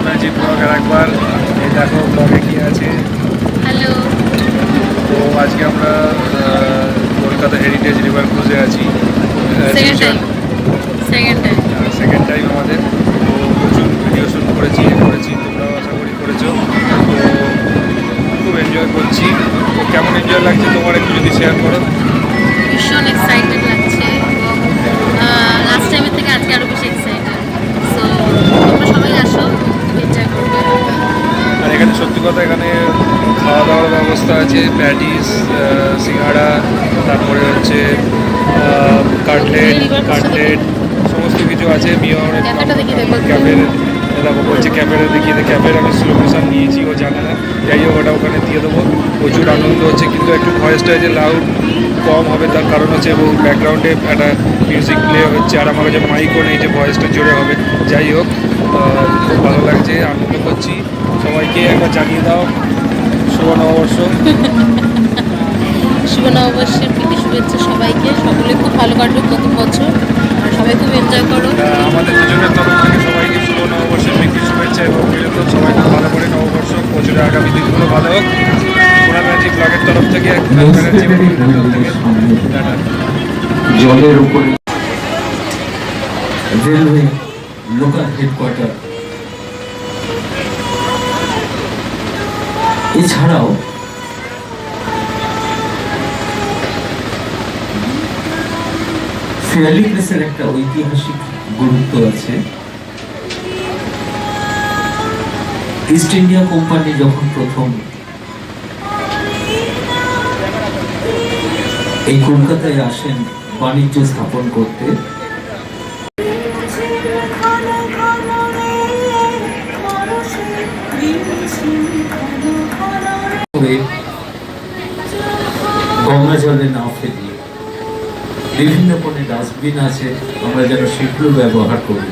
Magic blog আর একবার। এই দেখো ব্লগে কি আছে। হ্যালো। তো আজকে আমরা কলকাতা হেরিটেজ রিভার ক্রুজে আছি। সেকেন্ড টাইম আমাদের। তো প্রচুর ভিডিও শ্যুট করেছি তোমরাও আশা করি করেছো। তো খুব এনজয় করছি। তো কেমন এনজয় লাগছে তোমার একটু যদি শেয়ার করো। ভীষণ এক্সাইটেড লাগছে এবং লাস্ট টাইমের থেকে আজকে আরও বেশি এক্সাইটেড। সো তোমরা সবাই আসো, এনজয় করবে। আর এখানে সত্যি কথা, এখানে খাওয়া দাওয়ার ব্যবস্থা আছে, প্যাটিস, সিঙ্গাড়া, তারপরে হচ্ছে কাটলেট সমস্ত কিছু আছে। ক্যাফের দেখো বলছে ক্যাফের দেখিয়ে ক্যাফের আমি লোকেশান নিয়েছি, ও জানে না। যাই হোক ওটা ওখানে দিয়ে দেবো। প্রচুর আনন্দ হচ্ছে, কিন্তু একটু ভয়েসটা যে লাউড কম হবে তার কারণ হচ্ছে এবং ব্যাকগ্রাউন্ডে একটা মিউজিক প্লে হচ্ছে, আর আমার কাছে মাইকও নেই যে ভয়েসটা জোরে হবে। যাই হোক খুব ভালো লাগছে, আনন্দ করছি। সবাইকে একবার জানিয়ে দাও শুভ নববর্ষ। শুভ নববর্ষের প্রীতি শুভেচ্ছা সবাইকে। সকলে খুব ভালো কাটুক নতুন বছর, আর সবাই খুব এনজয় করো। আমাদের দুজনের তরফ থেকে সবাইকে শুভ নববর্ষের প্রীতি শুভেচ্ছা এবং বিনোদন। সবাই খুব ভালো করে নববর্ষ বছরের আগামী দিনগুলো ভালো হোক। পুরা ম্যাজিক ব্লগের তরফ থেকে জলের উপরে রেলওয়ে লোকাল হেডকোয়ার্টার, এছাড়াও ফেয়ারলি প্লেসের একটা ঐতিহাসিক গুরুত্ব আছে। ইস্ট ইন্ডিয়া কোম্পানি যখন প্রথম এই কলকাতায় আসেন বাণিজ্য স্থাপন করতে, গঙ্গা জলে না ফেলি বিভিন্ন কোণে ডাস্টবিন আছে, আমরা যেন সেগুলো ব্যবহার করি।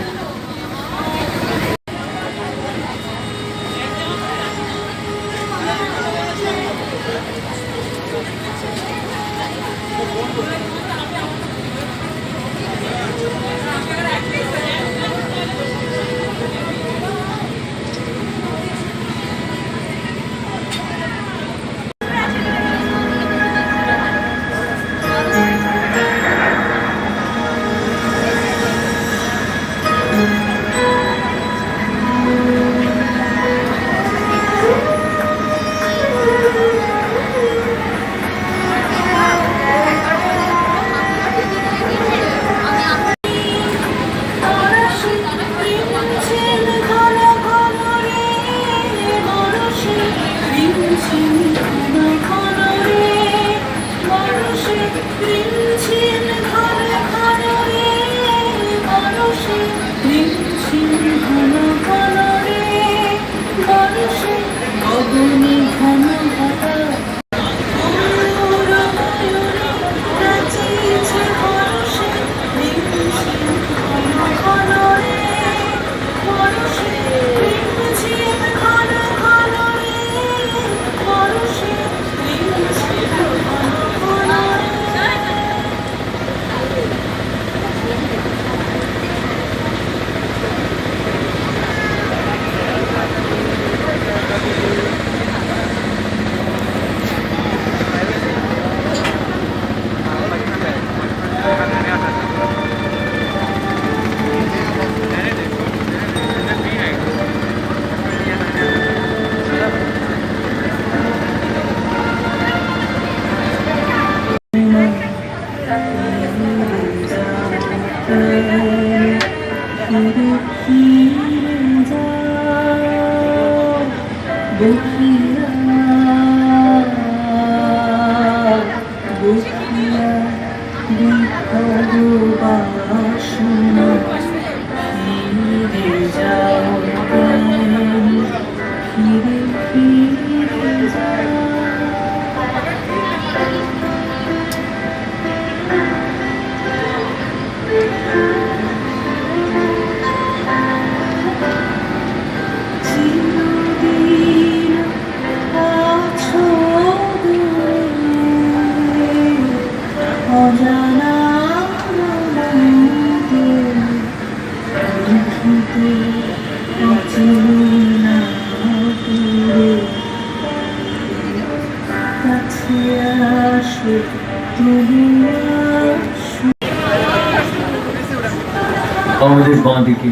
আমাদের বাঁ দিকে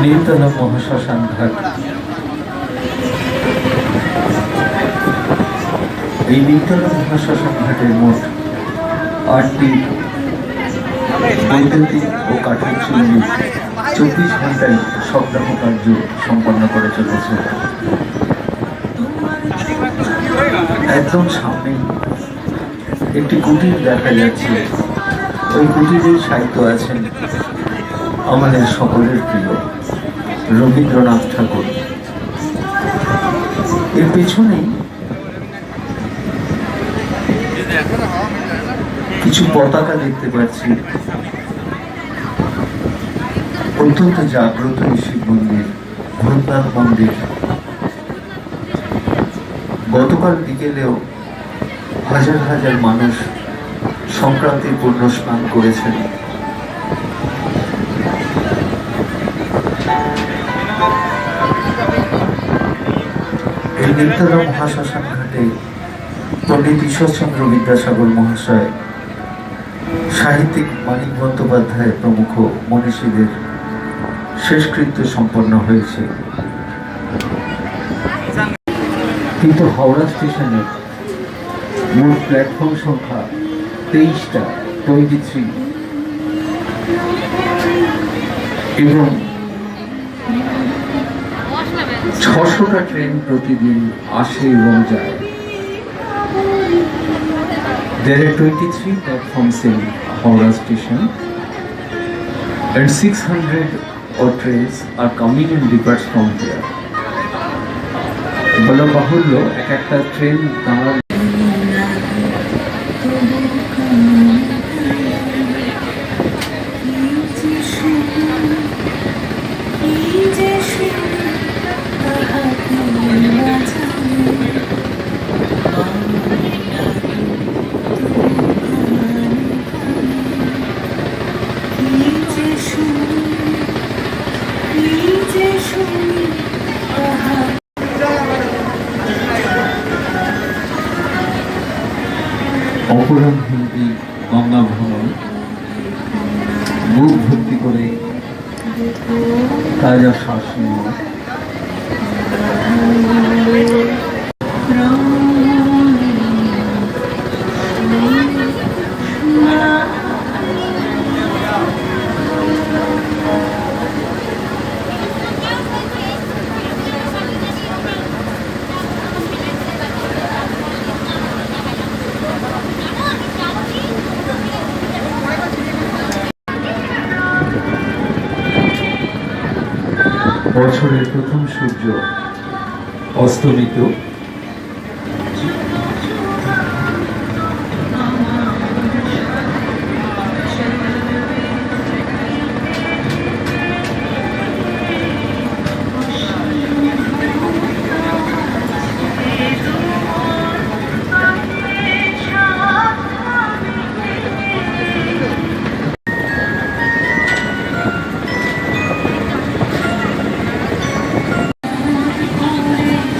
নীলতলা মহাশ্মশান ঘাট। এই নীলতলা মহাশ্মশান ঘাটের মোট 8টি বৈদ্যুতিক ও কাঠের চুল্লি 24 ঘন্টায় সপ্তাহ কার্য সম্পন্ন করে চলেছে। একদম সামনে একটি কুটির দেখা যাচ্ছে। ওই কুটিরের সাহিত্য আছেন আমাদের সকলের প্রিয় রবীন্দ্রনাথ ঠাকুর। এর পেছনেই কিছু পতাকা দেখতে পাচ্ছি। অত্যন্ত জাগ্রত শিব মন্দির, ভূতনাথ মন্দির। গতকাল বিকেলেও হাজার হাজার মানুষ সংক্রান্তির পূর্ণ স্নান করেছেন। এই নীলতলা মহাশ্মশান ঘাটে পণ্ডিত ঈশ্বরচন্দ্র বিদ্যাসাগর মহাশয়, সাহিত্যিক মানিক বন্দ্যোপাধ্যায় প্রমুখ মনীষীদের শেষকৃত্য সম্পন্ন হয়েছে। কিন্তু হাওড়া স্টেশনে মোট প্ল্যাটফর্ম সংখ্যা 23টা, 23, এবং 600টা ট্রেন প্রতিদিন আসে এবং যায়। There are 23 platforms in Howrah station and 600 odd trains are coming and departs from here. বলা বাহুল্য, এক একটা ট্রেন দাঁড়ালে অপরাধ হিন্দি গঙ্গা ভ্রমণ বুক ভর্তি করে তাজা শ্বাস নেওয়া। বছরের প্রথম সূর্য অস্তমিত।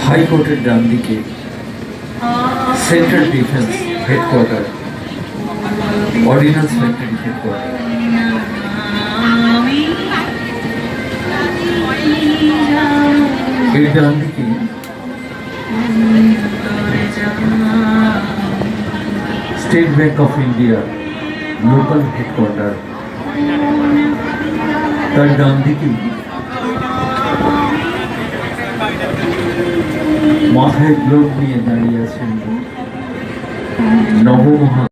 হাইকোর্টের ডান দিকে central defence headquarter, ordinance factory headquarter. এর ডান দিকে state bank of India local headquarter. তার ডান দিকে মাথায় গ্লোভ নিয়ে দাঁড়িয়ে আছেন নবমহা।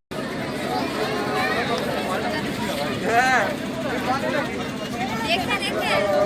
দেখে